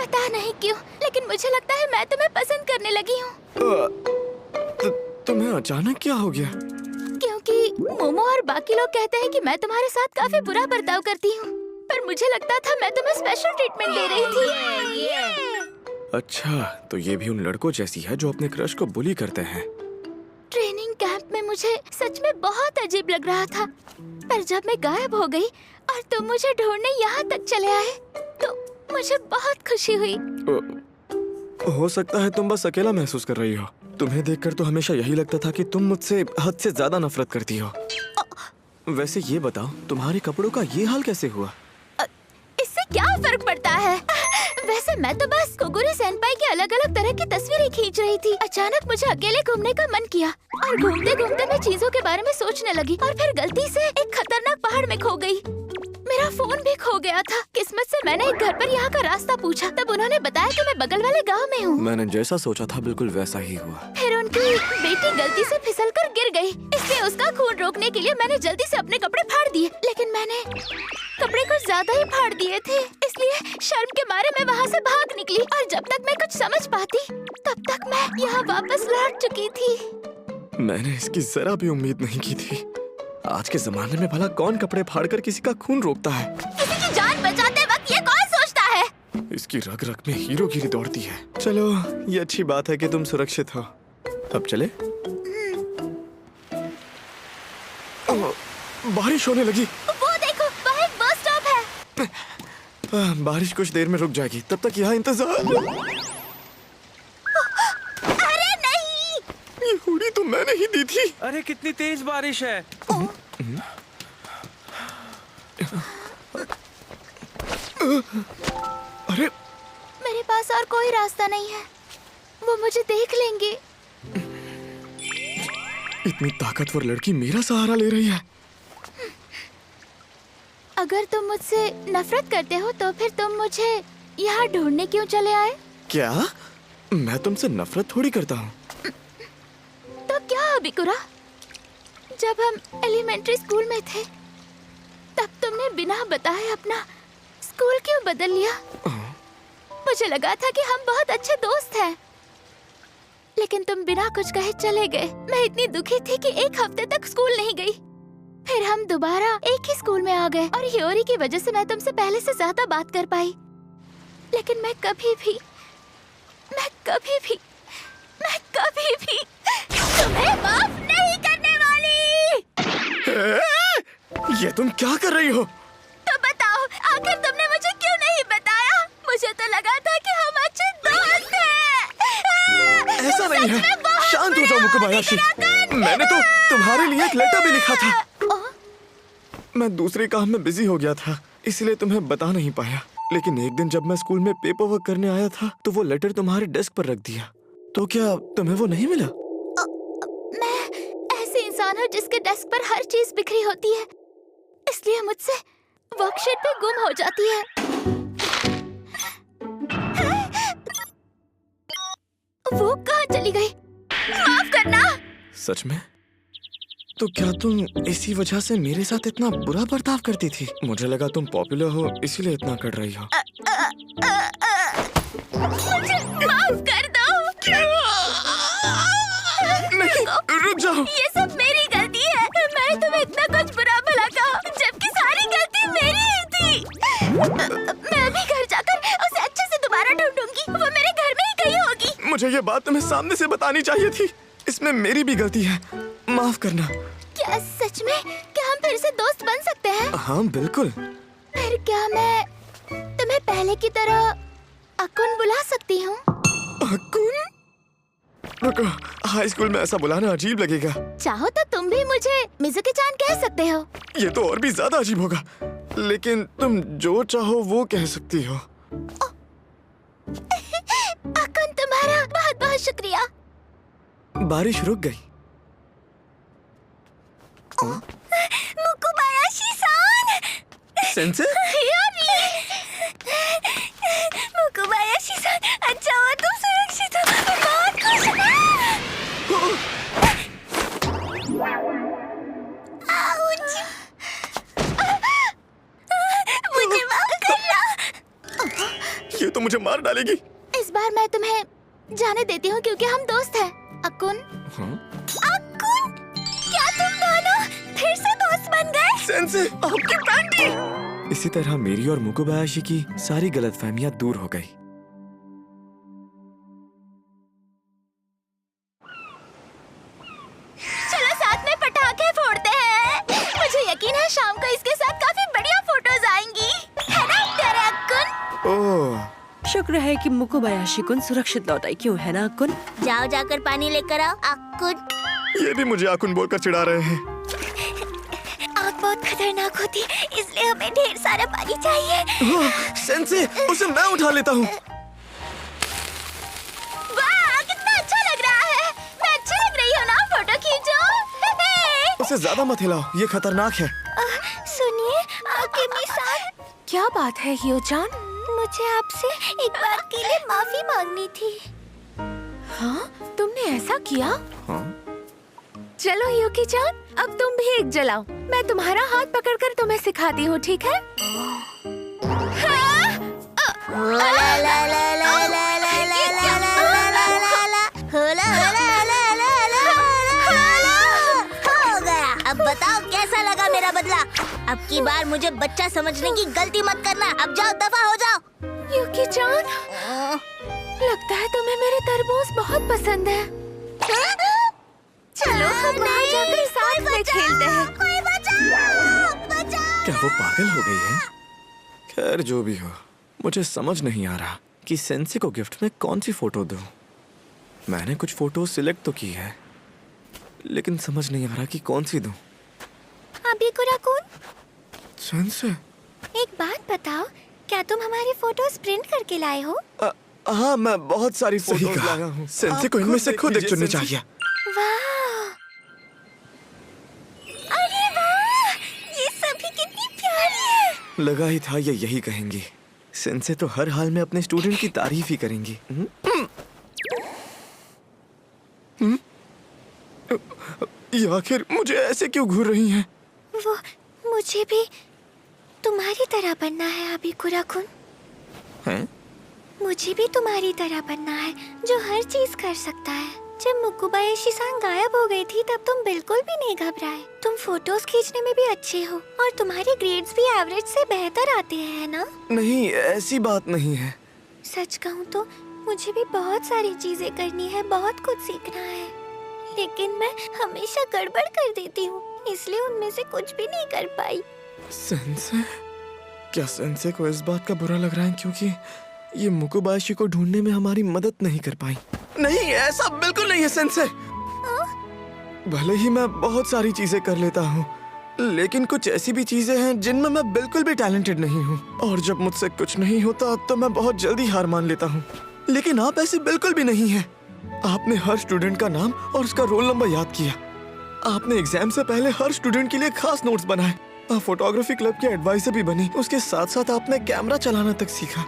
पता नहीं क्यों, लेकिन मुझे लगता है मैं तुम्हें पसंद करने लगी हूँ। तुम्हें अचानक क्या हो गया? क्योंकि मोमो और बाकी लोग कहते हैं कि मैं तुम्हारे साथ काफी बुरा बर्ताव करती हूँ, पर मुझे लगता था मैं तुम्हें स्पेशल ट्रीटमेंट दे रही थी। अच्छा, तो ये भी उन लड़कों जैसी है जो अपने क्रश को बुली करते हैं। ट्रेनिंग कैंप में मुझे सच में बहुत अजीब लग रहा था, पर जब मैं गायब हो गई और तुम मुझे ढूंढने यहाँ तक चले आए, तो मुझे बहुत खुशी हुई। हो सकता है तुम बस अकेला महसूस कर रही हो। तुम्हें देखकर तो हमेशा यही लगता था कि तुम मुझसे हद से ज्यादा नफरत करती हो। वैसे ये बताओ, तुम्हारे कपड़ों का ये हाल कैसे हुआ? इससे क्या फर्क पड़ता है? वैसे मैं तो बस कोगुरी सेनपाई की अलग-अलग तरह की तस्वीरें खींच रही थी। अचानक मुझे अकेले घूमने का मन किया और घूमते-घूमते मैं चीजों के बारे में सोचने लगी और फिर गलती से एक खतरनाक पहाड़ में खो गई। मेरा फोन भी खो गया था। किस्मत से मैंने एक घर पर यहाँ का रास्ता पूछा, तब उन्होंने बताया कि मैं बगल वाले गांव में हूँ। मैंने जैसा सोचा था बिल्कुल वैसा ही हुआ। फिर उनकी बेटी गलती से फिसलकर गिर गई, इसलिए उसका खून रोकने के लिए मैंने जल्दी से अपने कपड़े फाड़ दिए, लेकिन मैंने कपड़े कुछ ज्यादा ही फाड़ दिए थे, इसलिए शर्म के मारे मैं वहाँ से भाग निकली और जब तक मैं कुछ समझ पाती तब तक मैं यहाँ वापस लौट चुकी थी। मैंने इसकी जरा भी उम्मीद नहीं की थी। आज के जमाने में भला कौन कपड़े फाड़कर किसी का खून रोकता है? किसी की जान बचाते वक्त ये कौन सोचता है? इसकी रग रग में हीरोगिरी दौड़ती है। चलो, ये अच्छी बात है कि तुम सुरक्षित हो। अब चले? बारिश होने लगी। वो देखो, वहाँ एक बस स्टॉप है। बारिश कुछ देर में रुक जाएगी, तब तक यहाँ इंतजार। अरे नहीं! ये हुडी तो मैंने ही दी थी। अरे कितनी तेज बारिश है। अरे मेरे पास और कोई रास्ता नहीं है, वो मुझे देख लेंगे। इतनी ताकतवर लड़की मेरा सहारा ले रही है। अगर तुम मुझसे नफरत करते हो तो फिर तुम मुझे यहाँ ढूंढने क्यों चले आए? क्या? मैं तुमसे नफरत थोड़ी करता हूँ। तो क्या अबिकुरा, जब हम एलिमेंट्री स्कूल में थे तब तुमने बिना बताए अपना स्कूल क्यों बदल लिया? मुझे लगा था कि हम बहुत अच्छे दोस्त हैं, लेकिन तुम बिना कुछ कहे चले गए। मैं इतनी दुखी थी कि एक हफ्ते तक स्कूल नहीं गई। फिर हम दोबारा एक ही स्कूल में आ गए और हियोरी की वजह से मैं तुमसे पहले से ज्यादा बात कर पाई, लेकिन मैं कभी भी तुम्हें माफ नहीं करने वाली। ये तुम क्या कर रही हो? तो बताओ, आखिर तुमने मुझे क्यों नहीं बताया? मुझे तो लगा था कि हम अच्छे दोस्त हैं। ऐसा नहीं है। शांत हो जाओ मुकुबायाशी। मैंने तो तुम्हारे लिए एक लेटर भी लिखा था। मैं दूसरे काम में बिजी हो गया था, इसलिए तुम्हें बता नहीं पाया। लेकिन एक दिन जब मैं स्कूल में पेपर वर्क करने आया था तो वो लेटर तुम्हारे डेस्क पर रख दिया। तो क्या तुम्हें वो नहीं मिला? मैं ऐसे इंसान हूँ जिसके डेस्क पर हर चीज बिखरी होती है, इसलिए मुझसे वर्कशीट पे गुम हो जाती है। वो कहाँ चली गई? माफ करना। सच में? तो क्या तुम इसी वजह से मेरे साथ इतना बुरा बर्ताव करती थी? मुझे लगा तुम पॉपुलर हो इसीलिए इतना कर रही हो। मुझे माफ कर दो। नहीं, रुक जाओ। ये सब मेरी गलती है। मैं तुम्हें इतना कुछ बुरा भला कहा, जबकि सारी गलती मेरी ही थी। मैं अभी घर जाकर उसे अच्छे से दोबारा ढूंढूंगी। वो मेरे घर में ही कहीं होगी। मुझे ये बात तुम्हें सामने से बतानी चाहिए थी। इसमें मेरी भी गलती है, माफ करना। क्या सच में? क्या हम फिर से दोस्त बन सकते हैं? हाँ बिल्कुल। फिर क्या मैं तुम्हें पहले की तरह अकुन बुला सकती हूँ? अकुन? रुको, हाई स्कूल में ऐसा बुलाना अजीब लगेगा। चाहो तो तुम भी मुझे मिजुकी-चान कह सकते हो। ये तो और भी ज्यादा अजीब होगा, लेकिन तुम जो चाहो वो कह सकती हो। अकुन, तुम्हारा बहुत बहुत शुक्रिया। बारिश रुक गई। मुकुबायाशी-सान। सेंसे? मुकुबायाशी-सान, अच्छा हुआ तुम सुरक्षित हो। मैं बहुत खुश हूँ। आउच! मुझे माफ करना। ये तो मुझे मार डालेगी। इस बार मैं तुम्हें जाने देती हूँ क्योंकि हम दोस्त हैं। अकुन, हाँ? अकुन, क्या तुम दोनों फिर से दोस्त बन गए? सेंसे, आपकी पैंटी। इसी तरह मेरी और मुकुबायाशी की सारी गलतफहमियां दूर हो गई। चलो साथ में पटाखे फोड़ते हैं। मुझे यकीन है शाम को इसके साथ काफी बढ़िया फोटोज आएंगी, है ना प्यारे अकुन? ओह, शुक्र है कि मुकुबायाशी कुन सुरक्षित लौट आई, क्यों है ना अकुन? जाओ जाकर पानी लेकर आओ अकुन। ये भी मुझे आकुन बोलकर चिढ़ा रहे हैं। आग बहुत खतरनाक होती, इसलिए हमें ढेर सारा पानी चाहिए। ओह, सेंसे, उसे मैं उठा लेता हूँ। वाह, कितना अच्छा लग रहा है। मैं अच्छी लग रही हूँ ना? फोटो खींचो। उसे ज्यादा मत हिलाओ, ये खतरनाक है। सुनिए आकिमी-सान, क्या बात है हियो-चान? मुझे आपसे एक बात के लिए माफी मांगनी थी। हाँ, तुमने ऐसा किया? हाँ? चलो युकी-चान, अब तुम भी एक जलाओ। मैं तुम्हारा हाथ पकड़कर तुम्हें सिखाती हूँ, ठीक है? अब बताओ कैसा लगा मेरा बदला? अब की बार मुझे बच्चा समझने की गलती मत करना। अब जाओ, दफा हो जाओ। युकी-चान, लगता है तुम्हें मेरे तरबूज बहुत पसंद है। चलो हम बाहर जाकर साथ में खेलते हैं। कोई बचाओ, बचाओ। क्या वो पागल हो गई है? खैर जो भी हो, मुझे समझ नहीं आ रहा कि सेंसे को गिफ्ट में कौन सी फोटो दूं। मैंने कुछ फोटो सिलेक्ट तो की है, लेकिन समझ नहीं आ रहा कि कौन सी दूं। अबिकुरा-कुन, सेंसे? एक बात बताओ, क्या तुम हमारी फोटोज प्रिंट करके लाए हो? हाँ, मैं बहुत सारी फोटोज लाया हूँ। सेंसे को इनमें से खुद एक चुननी चाहिए। वाह! अरे वाह! ये सभी कितनी प्यारी है। लगा ही था ये यही कहेंगी। सेंसे तो हर हाल में अपने स्टूडेंट की तारीफ ही करेंगी। ये आखिर मुझे ऐसे क्यों घूर रही हैं? वो मुझे भी तुम्हारी तरह बनना है अबिकुरा-कुन। हैं? मुझे भी तुम्हारी तरह बनना है, जो हर चीज कर सकता है। जब मुकुबायाशी-सान गायब हो गई थी तब तुम बिल्कुल भी नहीं घबराए। तुम फोटोज खींचने में भी अच्छे हो और तुम्हारे ग्रेड्स भी एवरेज से बेहतर आते हैं, है ना? नहीं, ऐसी बात नहीं है। सच कहूँ तो मुझे भी बहुत सारी चीजें करनी है, बहुत कुछ सीखना है, लेकिन मैं हमेशा गड़बड़ कर देती हूँ, इसलिए उनमें से कुछ भी नहीं कर पाई। सेंसे? क्या सेंसे को इस बात का बुरा लग रहा है क्योंकि ये मुकुबायाशी को ढूंढने में हमारी मदद नहीं कर पाई? नहीं, ऐसा बिल्कुल नहीं है सेंसे। भले ही मैं बहुत सारी चीजें कर लेता हूँ, लेकिन कुछ ऐसी भी चीजें हैं जिनमें मैं बिल्कुल भी टैलेंटेड नहीं हूँ। और जब मुझसे कुछ नहीं होता तो मैं बहुत जल्दी हार मान लेता हूँ। लेकिन आप ऐसे बिल्कुल भी नहीं हैं। आपने हर स्टूडेंट का नाम और उसका रोल नंबर याद किया। आपने एग्जाम से पहले हर स्टूडेंट के लिए खास नोट्स बनाए। आप फोटोग्राफी क्लब के एडवाइजर भी बनी। उसके साथ साथ आपने कैमरा चलाना तक सीखा।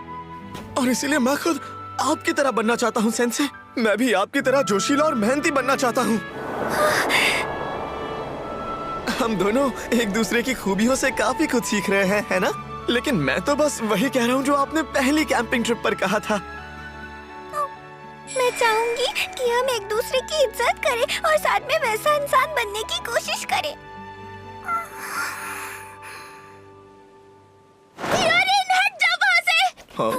और इसीलिए मैं खुद आपकी तरह बनना चाहता हूँ सेंसे। मैं भी आपकी तरह जोशीला और मेहनती बनना चाहता हूँ। हम दोनों एक दूसरे की खूबियों से काफी कुछ सीख रहे हैं, है ना? लेकिन मैं तो बस वही कह रहा हूँ जो आपने पहली कैंपिंग ट्रिप पर कहा था। मैं चाहूंगी कि हम एक दूसरे की इज्जत करें और साथ में वैसा इंसान बनने की कोशिश करें। यूरिन, हट जा वहाँ से। हाँ?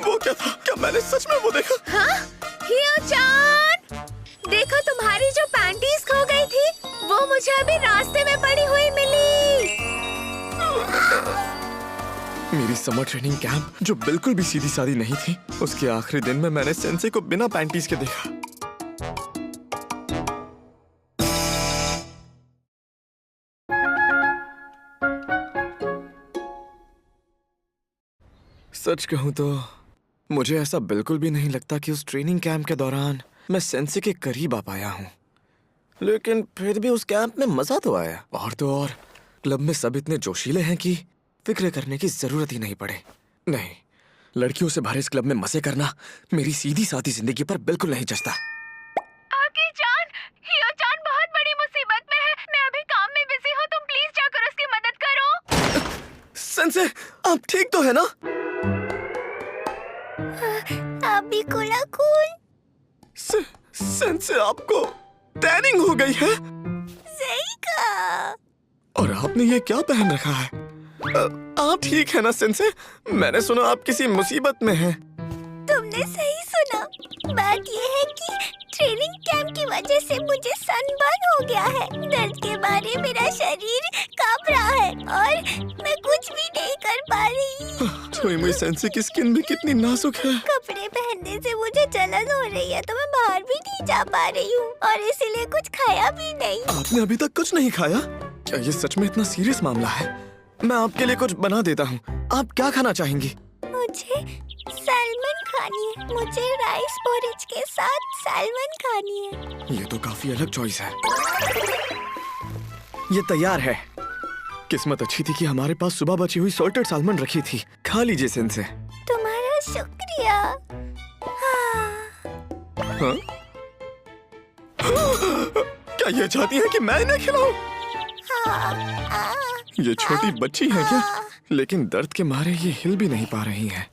वो क्या था? क्या मैंने सच में वो देखा? हाँ? हियो-चान, देखो तुम्हारी जो पैंटीज खो गई थी, वो मुझे अभी रास्ते में पड़ी हुई मिली। मेरी समर ट्रेनिंग कैंप जो बिल्कुल भी सीधी सादी नहीं थी, उसके आखिरी दिन में मैंने सेंसे को बिना पैंटीज के देखा। सच कहूं तो मुझे ऐसा बिल्कुल भी नहीं लगता कि उस ट्रेनिंग कैंप के दौरान मैं सेंसे के करीब आ पाया हूं। लेकिन फिर भी उस कैंप में मजा तो आया। और तो और क्लब में सब इतने जोशीले हैं कि फिक्र करने की जरूरत ही नहीं पड़े। नहीं, लड़कियों से भरे इस क्लब में मजे करना मेरी सीधी सादी जिंदगी पर बिल्कुल नहीं जचता। आगे जान, हियो जान बहुत बड़ी मुसीबत में है। मैं अभी काम में बिजी हूँ, तुम प्लीज जाकर उसकी मदद करो। सेंसे, आप ठीक तो है ना? आप भी कुल सेंसे, आपको टैनिंग हो गई है। सही कहा। और आपने ये क्या पहन रखा है? आप ठीक है ना सेंसे? मैंने सुना आप किसी मुसीबत में हैं। तुमने सही सुना। बात ये है कि ट्रेनिंग कैंप की वजह से मुझे सनबर्न हो गया है। दर्द के मारे मेरा शरीर कांप रहा है और मैं कुछ भी नहीं कर पा रही। मुई सेंसे की स्किन भी कितनी नाजुक है। कपड़े पहनने से मुझे जलन हो रही है, तो मैं बाहर भी नहीं जा पा रही हूँ और इसीलिए कुछ खाया भी नहीं। आपने अभी तक कुछ नहीं खाया? क्या ये सच में इतना सीरियस मामला है? मैं आपके लिए कुछ बना देता हूँ। आप क्या खाना चाहेंगी? मुझे सैल्मन खानी है। मुझे राइस पोरिज के साथ सैल्मन खानी है। ये तो काफी अलग चॉइस है। ये तैयार है। किस्मत अच्छी थी कि हमारे पास सुबह बची हुई सॉल्टेड साल्मन रखी थी। खा लीजिए सेंसे। तुम्हारा शुक्रिया। हाँ? क्या ये चाहती है कि मैं इन्हें खिलाऊं? ये छोटी बच्ची है क्या? लेकिन दर्द के मारे ये हिल भी नहीं पा रही है।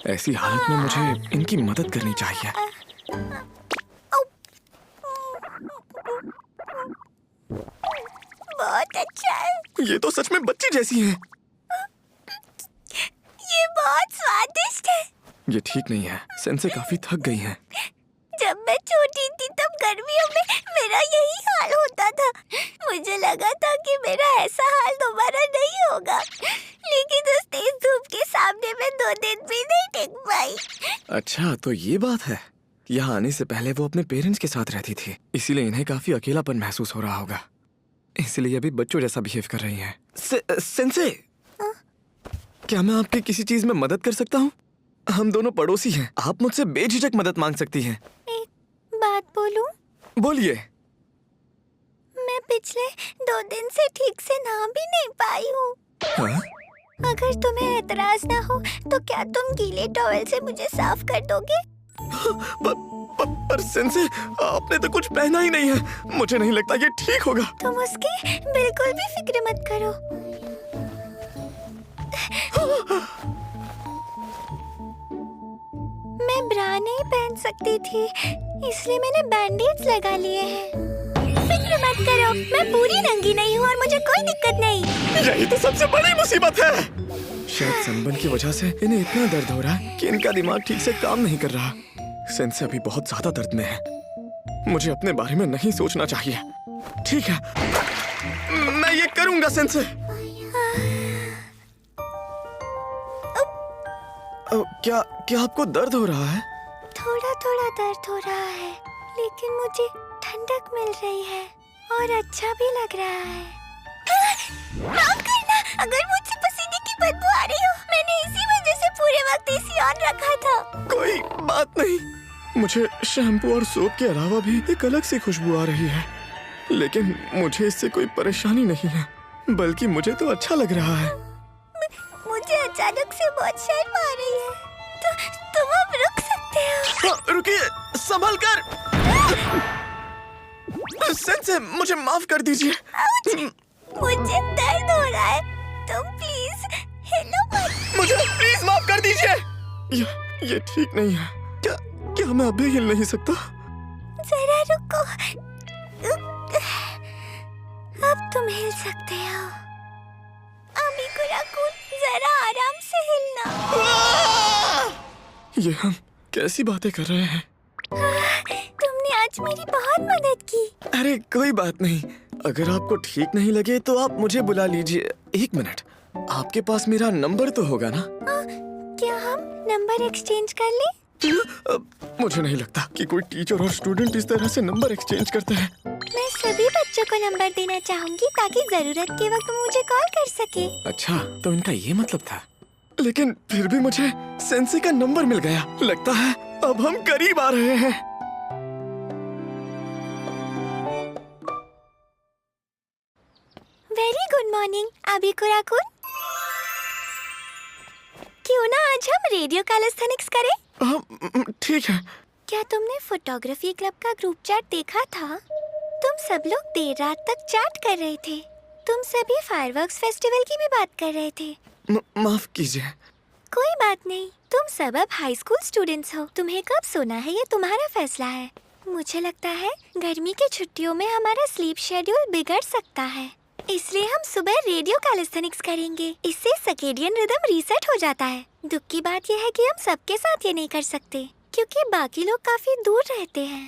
ऐसी हालत में मुझे इनकी मदद करनी चाहिए। बहुत अच्छा है। ये तो सच में बच्ची जैसी है। ये बहुत स्वादिष्ट है। ये ठीक नहीं है। सेंसे काफी थक गई हैं। जब मैं छोटी थी तब गर्मियों में मेरा यही हाल होता था। मुझे लगा था कि मेरा ऐसा हाल दोबारा नहीं होगा, लेकिन उस तेज धूप के सामने मैं 2 दिन भी नहीं टिक पाई। अच्छा, तो ये बात है। यहाँ आने से पहले वो अपने पेरेंट्स के साथ रहती थी, इसीलिए इन्हें काफी अकेलापन महसूस हो रहा होगा। इसलिए अभी बच्चों जैसा बिहेव कर रही हैं। सेंसे, क्या मैं आपकी किसी चीज में मदद कर सकता हूँ? हम दोनों पड़ोसी हैं। आप मुझसे बेझिझक मदद मांग सकती हैं। एक बात बोलूं? बोलिए। मैं पिछले 2 दिन से ठीक से नहा भी नहीं पाई हूँ। हाँ? अगर तुम्हें एतराज ना हो तो क्या तुम गीले टॉवल से मुझे साफ कर दोगे? पर सेंसे, आपने तो कुछ पहना ही नहीं है। मुझे नहीं लगता ये ठीक होगा। तुम उसकी बिल्कुल भी फिक्र मत करो। मैं ब्रा नहीं पहन सकती थी, इसलिए मैंने बैंडेज लगा लिए हैं। फिक्र मत करो, मैं पूरी नंगी नहीं हूँ और मुझे कोई दिक्कत नहीं। यही तो सबसे बड़ी मुसीबत है। शायद सनबर्न की वजह से इन्हें इतना दर्द हो रहा है कि इनका दिमाग ठीक से काम नहीं कर रहा। सेंसे अभी बहुत ज्यादा दर्द में है। मुझे अपने बारे में नहीं सोचना चाहिए। ठीक है, मैं ये करूंगा सेंसे। क्या आपको दर्द हो रहा है? थोड़ा थोड़ा दर्द हो रहा है, लेकिन मुझे ठंडक मिल रही है और अच्छा भी लग रहा है। माफ करना, अगर मुझसे पसीने की बदबू आ रही हो, मैंने इसी वजह से पूरे वक्त एसी ऑन रखा था। कोई बात नहीं। मुझे शैम्पू और सोप के अलावा भी एक अलग सी खुशबू आ रही है, लेकिन मुझे इससे कोई परेशानी नहीं है, बल्कि मुझे तो अच्छा लग रहा है। मुझे अचानक से बहुत शर्म आ रही है, तो तुम अब रुक सकते हो। रुकिए, संभल कर। सेंसे, मुझे माफ कर दीजिए। मुझे दर्द हो रहा है, तुम प्लीज हिलो मत। मुझे प्लीज माफ कर दीजिए। ये ठीक नहीं है। क्या मैं अभी हिल नहीं सकता? जरा रुको, अब तुम हिल सकते हो। अभी कुराकुन, जरा आराम से हिलना। ये हम कैसी बातें कर रहे हैं? तुमने आज मेरी बहुत मदद की। अरे कोई बात नहीं। अगर आपको ठीक नहीं लगे तो आप मुझे बुला लीजिए। 1 मिनट, आपके पास मेरा नंबर तो होगा ना? क्या हम नंबर एक्सचेंज कर लें? मुझे नहीं लगता कि कोई टीचर और स्टूडेंट इस तरह से नंबर एक्सचेंज करते हैं। मैं सभी बच्चों को नंबर देना चाहूंगी ताकि जरूरत के वक्त मुझे कॉल कर सके। अच्छा, तो इनका ये मतलब था। लेकिन फिर भी मुझे सेंसे का नंबर मिल गया। लगता है अब हम करीब आ रहे हैं। वेरी गुड मॉर्निंग अबिकुरा-कुन। क्यों ना आज हम रेडियो कैलिस्थेनिक्स करें? हाँ, ठीक है। क्या तुमने फोटोग्राफी क्लब का ग्रुप चैट देखा था? तुम सब लोग देर रात तक चैट कर रहे थे। तुम सभी फायरवर्क्स फेस्टिवल की भी बात कर रहे थे। माफ कीजिए। कोई बात नहीं, तुम सब अब हाई स्कूल स्टूडेंट्स हो। तुम्हें कब सोना है ये तुम्हारा फैसला है। मुझे लगता है गर्मी की छुट्टियों में हमारा स्लीप शेड्यूल बिगड़ सकता है, इसलिए हम सुबह रेडियो कैलिस्थेनिक्स करेंगे। इससे सर्केडियन रिदम रीसेट हो जाता है। दुख की बात यह है कि हम सबके साथ ये नहीं कर सकते क्योंकि बाकी लोग काफी दूर रहते हैं।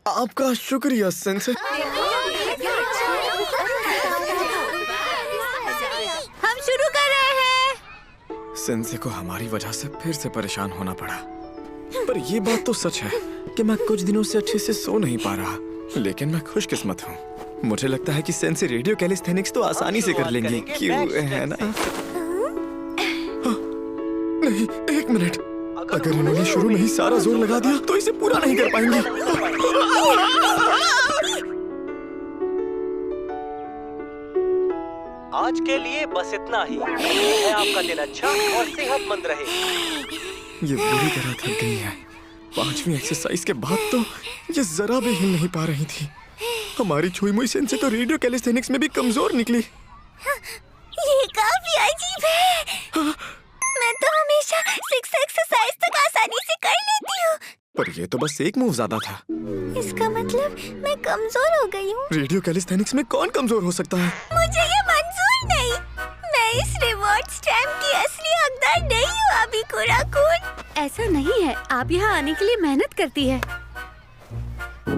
आपका शुक्रिया सेंसे। हम शुरू कर रहे हैं। सेंसे को हमारी वजह से फिर से परेशान होना पड़ा। पर ये बात तो सच है कि मैं कुछ दिनों से अच्छे से सो नहीं पा रहा, लेकिन मैं खुशकिस्मत हूँ। मुझे लगता है कि सेंसे रेडियो कैलिस्थेनिक्स तो आसानी से कर लेंगी, क्यों है ना? हाँ, नहीं, एक मिनट। अगर इन्होंने शुरू में ही सारा जोर लगा दिया तो इसे पूरा नहीं कर पाएंगे। आज के लिए बस इतना ही। है आपका दिन अच्छा और सेहतमंद रहे। ये बुरी तरह थक गई है। 5वीं एक्सरसाइज के बाद तो ये जरा भी हिल नहीं पा रही थी। हमारी छुई मुई सेंसे तो रेडियो कैलिस्थेनिक्स में भी कमजोर निकली। ये काफी अजीब है। मैं तो हमेशा 6 एक्सरसाइज तक आसानी से कर लेती हूँ। पर ये तो बस एक मूव ज्यादा था। इसका मतलब मैं कमजोर हो गई हूँ। रेडियो कैलिस्थेनिक्स में कौन कमजोर हो सकता है? मुझे ये मंजूर नहीं। मैं इस रिवॉर्ड स्टैम्प की असली हकदार नहीं हूँ अबिकुरा-कुन। ऐसा नहीं है, आप यहाँ आने के लिए मेहनत करती है।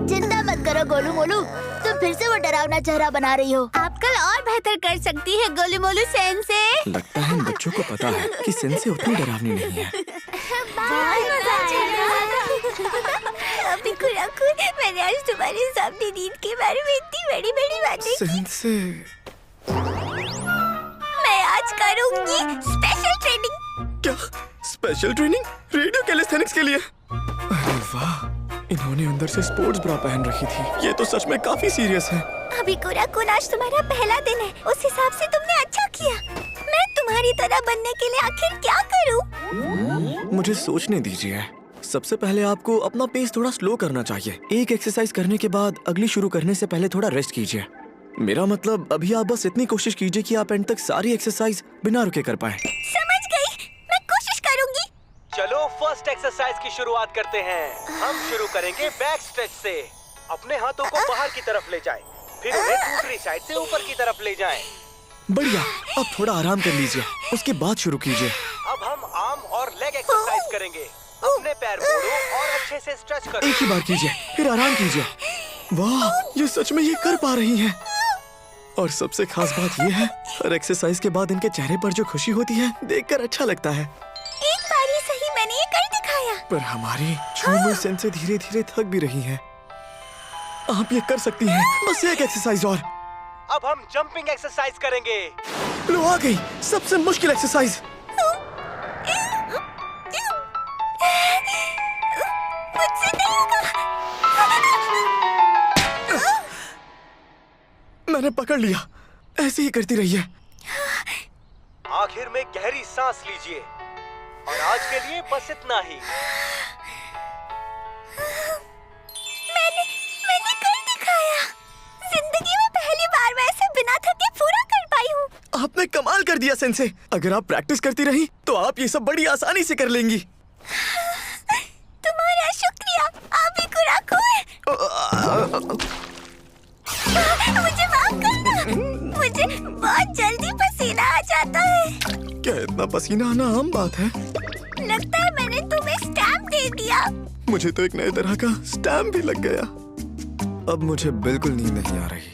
चिंता मत करो गोलू मोलू, तुम फिर से वो डरावना चेहरा बना रही हो। आप कल और बेहतर कर सकती है गोलू मोलू सेंसे। लगता है इन बच्चों को पता है कि सेंसे उतनी डरावनी नहीं है। अबिकुरा-कुन, मैंने आज तुम्हारे सामने नींद के बारे में इतनी बड़ी बड़ी बातें की। सेंसे, मैं आज करूँगी स्पेशल ट्रेनिंग। क्या स्पेशल ट्रेनिंग रेडियो कैलिस्थेनिक्स के लिए? अरे वाह, इन्होंने अंदर से स्पोर्ट्स ब्रा पहन रखी थी। ये तो सच में काफी सीरियस है। अबिकुरा-कुन, आज तुम्हारा पहला दिन है, उस हिसाब से तुमने अच्छा किया। मैं तुम्हारी तरह बनने के लिए आखिर क्या करूं? मुझे सोचने दीजिए। सबसे पहले आपको अपना पेस थोड़ा स्लो करना चाहिए। एक एक्सरसाइज करने के बाद अगली शुरू करने से पहले थोड़ा रेस्ट कीजिए। मेरा मतलब अभी आप बस इतनी कोशिश कीजिए कि आप एंड तक सारी एक्सरसाइज बिना रुके कर पाए। समझ गई, मैं कोशिश करूंगी। चलो फर्स्ट एक्सरसाइज की शुरुआत करते हैं। हम शुरू करेंगे बैक स्ट्रेच से। अपने हाथों को बाहर की तरफ ले जाएं, फिर उन्हें दूसरी साइड से ऊपर की तरफ ले जाएं। बढ़िया, अब थोड़ा आराम कर लीजिए, उसके बाद शुरू कीजिए। अब हम आर्म और लेग एक्सरसाइज करेंगे। अपने पैर मोड़ो और अच्छे से स्ट्रेच करो। एक ही बार कीजिए, फिर आराम कीजिए। वाह, ये सच में ये कर पा रही हैं। और सबसे खास बात ये है, हर एक्सरसाइज के बाद इनके चेहरे पर जो खुशी होती है देखकर अच्छा लगता है। एक बार ही सही मैंने ये कर दिखाया। पर हमारी छुई मुई सेंसे धीरे धीरे थक भी रही हैं। आप ये कर सकती हैं, बस एक एक्सरसाइज और। अब हम जंपिंग एक्सरसाइज करेंगे। लो आ गई सबसे मुश्किल एक्सरसाइज। मुझसे नहीं होगा। मैंने पकड़ लिया, ऐसे ही करती रहिए। आखिर में गहरी सांस लीजिए। और आज के लिए बस इतना ही। मैंने कर दिखाया। जिंदगी में पहली बार मैं इसे बिना थके पूरा कर पाई हूँ। आपने कमाल कर दिया सेंसे। अगर आप प्रैक्टिस करती रही तो आप ये सब बड़ी आसानी से कर लेंगी। तुम्हारा शुक्रिया अबिकुरा-कुन। मुझे माफ करना, मुझे बहुत जल्दी पसीना आ जाता है। क्या इतना पसीना आना आम बात है? लगता है मैंने तुम्हें स्टैम्प दे दिया। मुझे तो एक नए तरह का स्टैम्प भी लग गया। अब मुझे बिल्कुल नींद नहीं आ रही।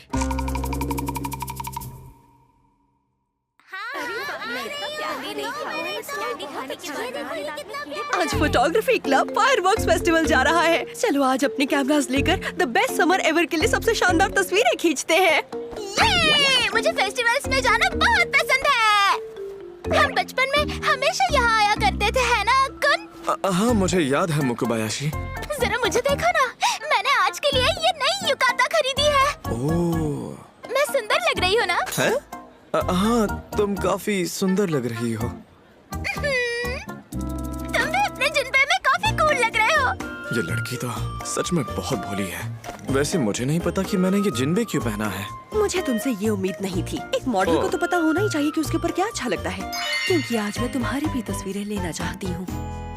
आज फोटोग्राफी क्लब फायरवर्क्स फेस्टिवल जा रहा है। चलो आज अपने कैमरास लेकर द बेस्ट समर एवर के लिए सबसे शानदार तस्वीरें खींचते हैं। मुझे फेस्टिवल्स में जाना बहुत पसंद है। हम बचपन में हमेशा यहाँ आया करते थे, है ना कुन? हाँ, मुझे याद है मुकुबायाशी। जरा मुझे देखो ना, मैंने आज के लिए ये नई युकाता खरीदी है। ओह, मैं सुंदर लग रही हूँ ना? हैं? हाँ, तुम काफी सुंदर लग रही हो। तुम भी अपने जिन्बे में काफी कूल लग रहे हो। ये लड़की तो सच में बहुत भोली है। वैसे मुझे नहीं पता कि मैंने ये जिन्बे क्यों पहना है। मुझे तुमसे ये उम्मीद नहीं थी। एक मॉडल को तो पता होना ही चाहिए कि उसके ऊपर क्या अच्छा लगता है, क्योंकि आज मैं तुम्हारी भी तस्वीरें लेना चाहती हूँ।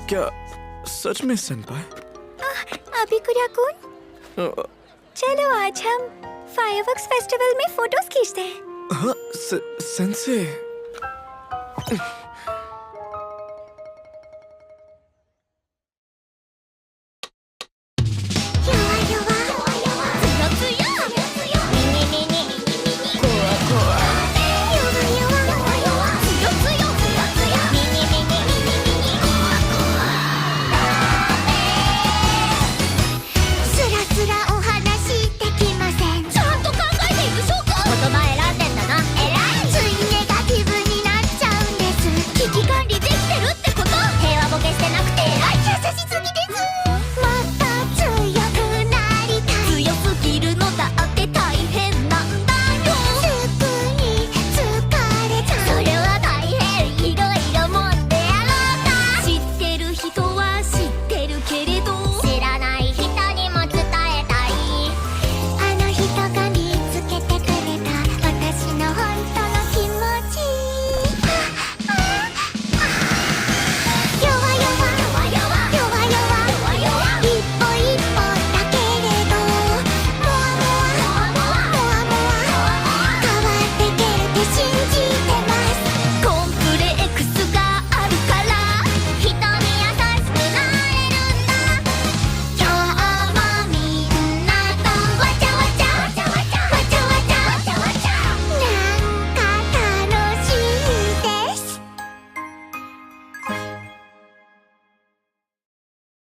क्या सच में सेंपाई? अबिकुरा-कुन, चलो आज हम फायरवर्क्स फेस्टिवल में फोटोज खींचते हैं। हाँ, सेंसे।